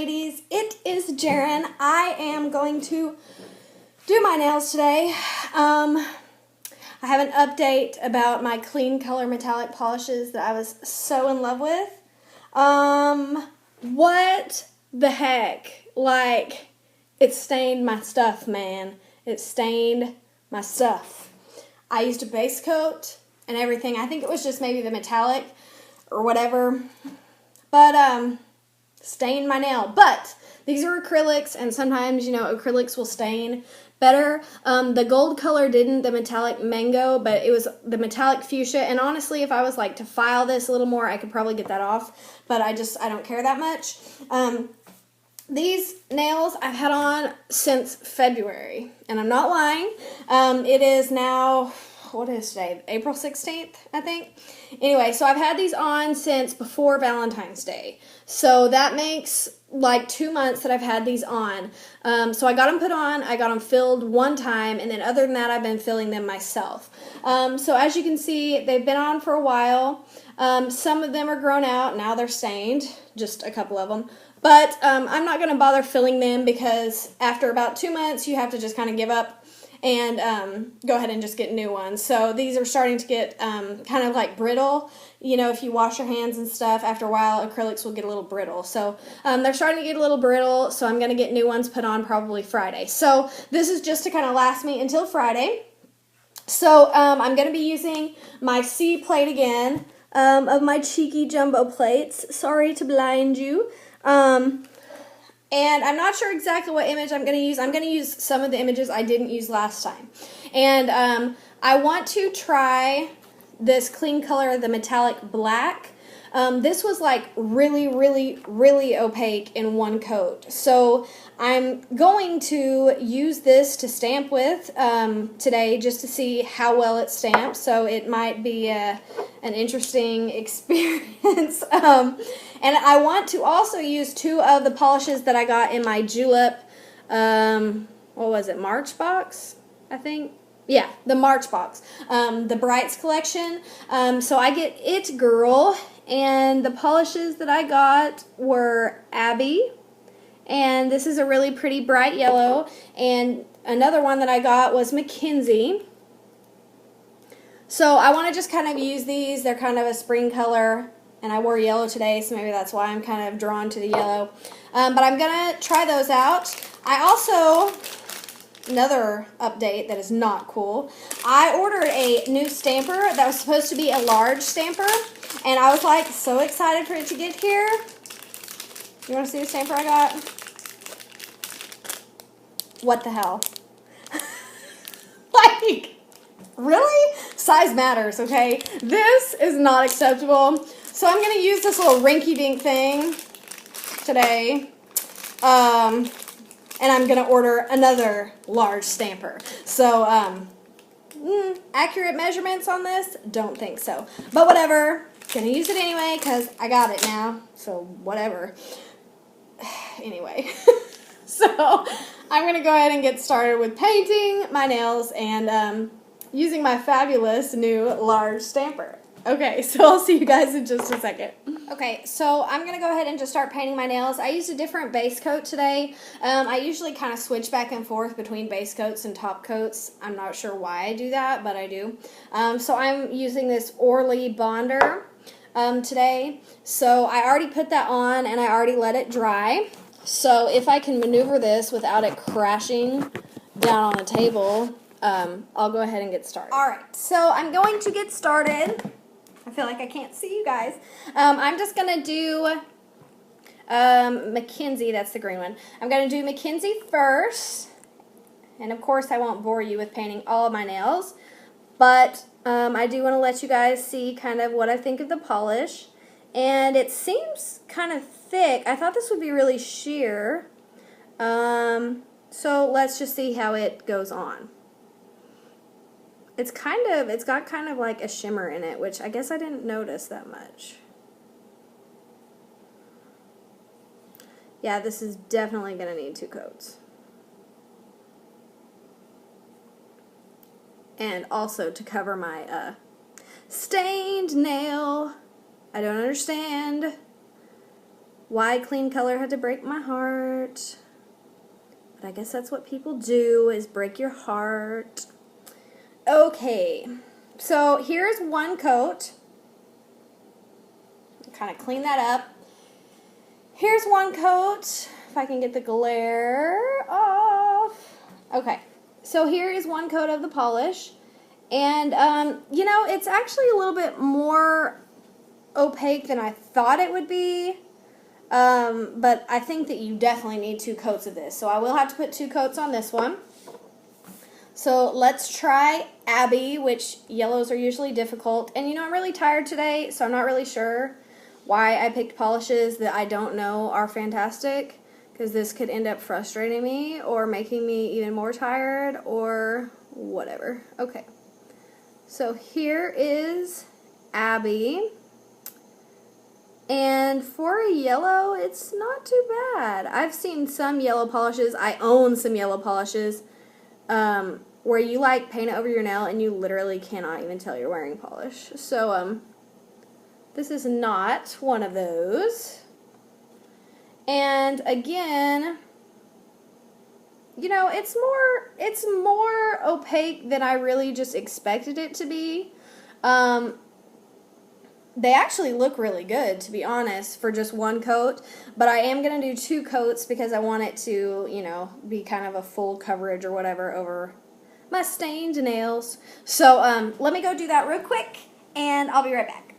ladies, it is Jaren. I am going to do my nails today. I have an update about my Kleancolor metallic polishes that I was so in love with. What the heck? Like, it stained my stuff, man. It stained my stuff. I used a base coat and everything. I think it was just maybe the metallic or whatever. But, stained my nail. But these are acrylics, and sometimes, you know, acrylics will stain better. The gold color didn't, the metallic mango, but it was the metallic fuchsia. And honestly, if I was like to file this a little more, I could probably get that off. But I don't care that much. These nails I've had on since February, and I'm not lying. It is now, what is today? April 16th, I think. Anyway, so I've had these on since before Valentine's Day. So that makes like 2 months that I've had these on. So I got them put on, I got them filled one time, and then other than that, I've been filling them myself. So as you can see, they've been on for a while. Some of them are grown out, now they're stained, just a couple of them. But I'm not going to bother filling them because after about 2 months, you have to just kind of give up and go ahead and just get new ones. So these are starting to get kind of like brittle. You know, if you wash your hands and stuff, after a while, acrylics will get a little brittle. So they're starting to get a little brittle, so I'm going to get new ones put on probably Friday. So this is just to kind of last me until Friday. So I'm going to be using my C plate again of my cheeky jumbo plates. Sorry to blind you. And I'm not sure exactly what image I'm going to use. I'm going to use some of the images I didn't use last time. And I want to try this Kleancolor, the metallic black. This was like really, really, really opaque in one coat. So I'm going to use this to stamp with today just to see how well it stamps. So it might be an interesting experience. And I want to also use two of the polishes that I got in my Julep, what was it, March box, I think? Yeah, the March box, the Brights collection. So I get It Girl, and the polishes that I got were Abbie, and this is a really pretty bright yellow, and another one that I got was Mackenzie. So I want to just kind of use these. They're kind of a spring color, and I wore yellow today, so maybe that's why I'm kind of drawn to the yellow. But I'm going to try those out. I also, another update that is not cool, I ordered a new stamper that was supposed to be a large stamper, and I was like so excited for it to get here. You want to see the stamper I got? What the hell? Like, really? Size matters, okay? This is not acceptable. So I'm going to use this little rinky-dink thing today. And I'm going to order another large stamper. So, accurate measurements on this? Don't think so. But whatever. Going to use it anyway because I got it now. So, whatever. Anyway. So, I'm going to go ahead and get started with painting my nails and using my fabulous new large stamper. Okay, so I'll see you guys in just a second. Okay, so I'm going to go ahead and just start painting my nails. I used a different base coat today. I usually kind of switch back and forth between base coats and top coats. I'm not sure why I do that, but I do. So I'm using this Orly Bonder today. So I already put that on and I already let it dry. So if I can maneuver this without it crashing down on the table, I'll go ahead and get started. Alright, so I'm going to get started. I feel like I can't see you guys. I'm just going to do Mackenzie, that's the green one. I'm going to do Mackenzie first. And of course I won't bore you with painting all of my nails. But I do want to let you guys see kind of what I think of the polish. And it seems kind of thick. I thought this would be really sheer. So let's just see how it goes on. It's got kind of like a shimmer in it, which I guess I didn't notice that much. Yeah, this is definitely going to need 2 coats. And also to cover my stained nail. I don't understand. why Kleancolor had to break my heart. But I guess that's what people do, is break your heart. Okay, so here's one coat. Kind of clean that up. Here's one coat, if I can get the glare off. Okay, so here is one coat of the polish. And, you know, it's actually a little bit more opaque than I thought it would be. But I think that you definitely need 2 coats of this. So I will have to put 2 coats on this one. So let's try Abbie, which yellows are usually difficult. And, you know, I'm really tired today, so I'm not really sure why I picked polishes that I don't know are fantastic, because this could end up frustrating me or making me even more tired or whatever. Okay, so here is Abbie, and for a yellow, it's not too bad. I've seen some yellow polishes, I own some yellow polishes, where you like paint it over your nail and you literally cannot even tell you're wearing polish. So, this is not one of those. And again, you know, it's more opaque than I really just expected it to be. They actually look really good, to be honest, for just 1 coat. But I am going to do 2 coats because I want it to, you know, be kind of a full coverage or whatever over my stained nails. So let me go do that real quick, and I'll be right back.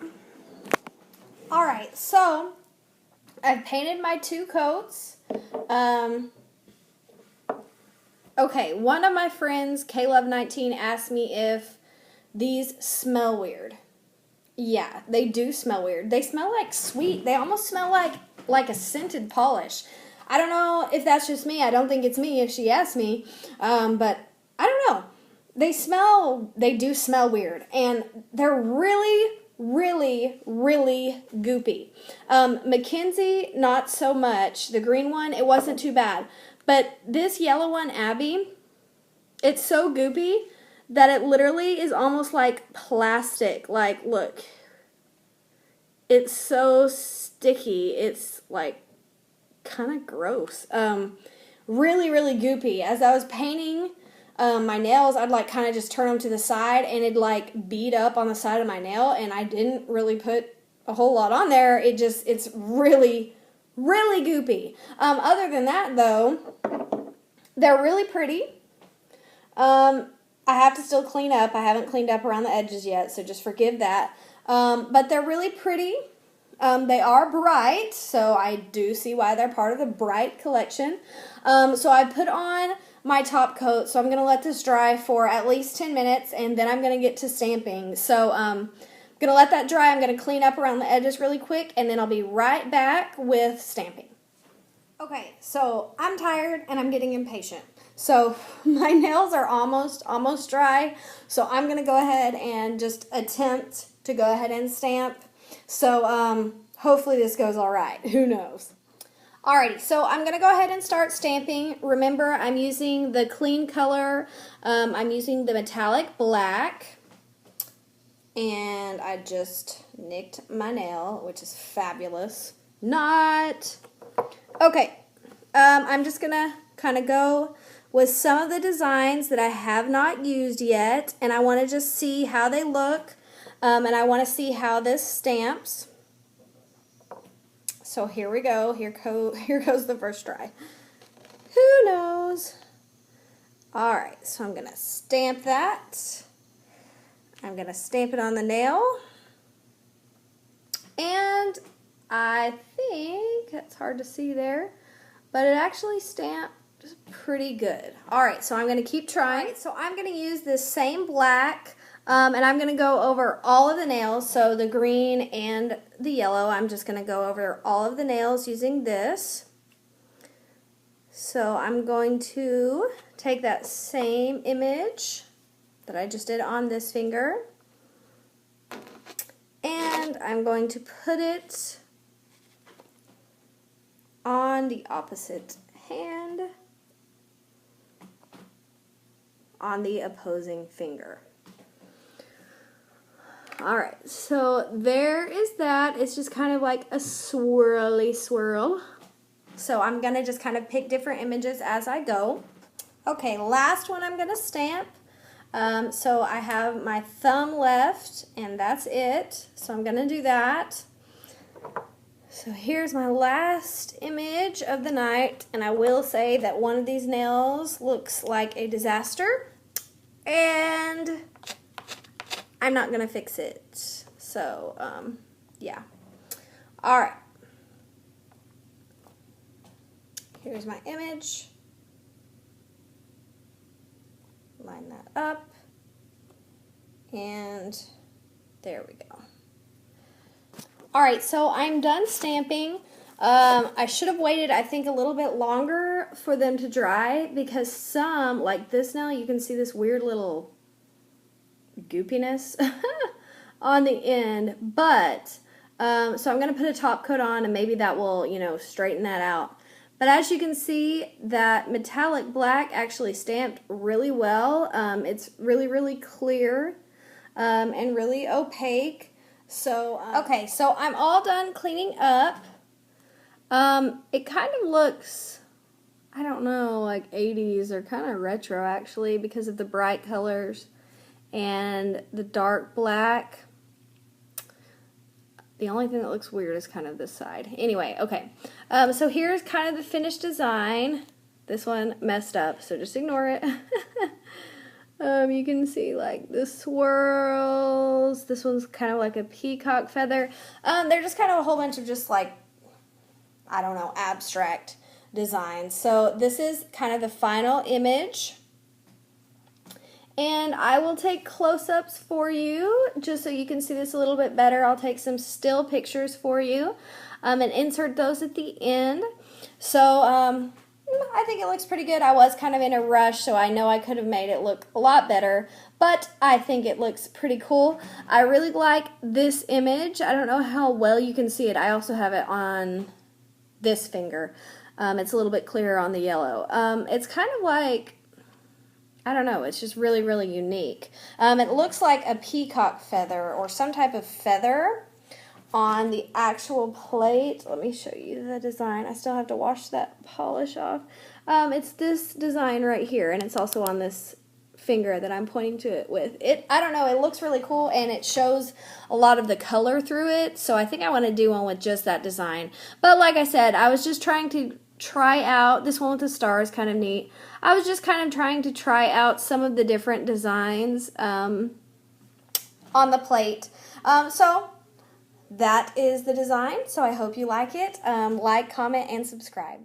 Alright, so I've painted my 2 coats. Okay, one of my friends, Klove19, asked me if these smell weird. Yeah, they do smell weird. They smell like sweet. They almost smell like a scented polish. I don't know if that's just me. I don't think it's me if she asked me. But I don't know. They do smell weird. And they're really, really, really goopy. Mackenzie, not so much. The green one, it wasn't too bad. But this yellow one, Abbie, it's so goopy that it literally is almost like plastic. Like, look. It's so sticky. It's, like, kind of gross. Really, really goopy. As I was painting my nails, I'd, like, kind of just turn them to the side, and it'd, like, bead up on the side of my nail, and I didn't really put a whole lot on there. It's really, really goopy. Other than that, though, they're really pretty. I have to still clean up. I haven't cleaned up around the edges yet, so just forgive that. But they're really pretty. They are bright, so I do see why they're part of the Bright collection. So I put on my top coat, so I'm going to let this dry for at least 10 minutes, and then I'm going to get to stamping. So I'm going to let that dry. I'm going to clean up around the edges really quick, and then I'll be right back with stamping. Okay, so I'm tired, and I'm getting impatient. So my nails are almost dry, so I'm going to go ahead and just attempt to go ahead and stamp. So hopefully this goes all right. Who knows? Alrighty, so I'm going to go ahead and start stamping. Remember, I'm using the Kleancolor. I'm using the metallic black. And I just nicked my nail, which is fabulous. Not. Okay, I'm just going to kind of go with some of the designs that I have not used yet. And I want to just see how they look. And I want to see how this stamps. So here we go. Here goes the first try. Who knows? Alright, so I'm going to stamp that. I'm going to stamp it on the nail. And I think, it's hard to see there, but it actually stamped pretty good. Alright, so I'm going to keep trying. Right, so I'm going to use this same black. And I'm going to go over all of the nails, so the green and the yellow. I'm just going to go over all of the nails using this. So I'm going to take that same image that I just did on this finger, and I'm going to put it on the opposite hand on the opposing finger. Alright, so there is that. It's just kind of like a swirly swirl. So I'm going to just kind of pick different images as I go. Okay, last one I'm going to stamp. So I have my thumb left, and that's it. So I'm going to do that. So here's my last image of the night, and I will say that one of these nails looks like a disaster, and I'm not going to fix it. So, yeah. All right. Here's my image. Line that up, and there we go. All right, so I'm done stamping. I should have waited, I think, a little bit longer for them to dry, because some, like this nail, you can see this weird little goopiness on the end, but so I'm going to put a top coat on, and maybe that will, you know, straighten that out. But as you can see, that metallic black actually stamped really well. It's really, really clear and really opaque. So, okay, so I'm all done cleaning up. It kind of looks, I don't know, like 80s or kind of retro actually, because of the bright colors and the dark black. The only thing that looks weird is kind of this side. Anyway, okay. So here's kind of the finished design. This one messed up, so just ignore it. You can see like the swirls. This one's kind of like a peacock feather. They're just kind of a whole bunch of just like, I don't know, abstract designs. So this is kind of the final image. And I will take close-ups for you, just so you can see this a little bit better. I'll take some still pictures for you and insert those at the end. So I think it looks pretty good. I was kind of in a rush, so I know I could have made it look a lot better, but I think it looks pretty cool. I really like this image. I don't know how well you can see it. I also have it on this finger. It's a little bit clearer on the yellow. It's kind of like, I don't know, it's just really, really unique. It looks like a peacock feather or some type of feather on the actual plate. Let me show you the design. I still have to wash that polish off. It's this design right here, and it's also on this finger that I'm pointing to it with. I don't know, it looks really cool, and it shows a lot of the color through it, so I think I want to do one with just that design. But like I said, I was just trying to try out, this one with the star is kind of neat. I was just kind of trying to try out some of the different designs on the plate. So that is the design, so I hope you like it. Like, comment, and subscribe.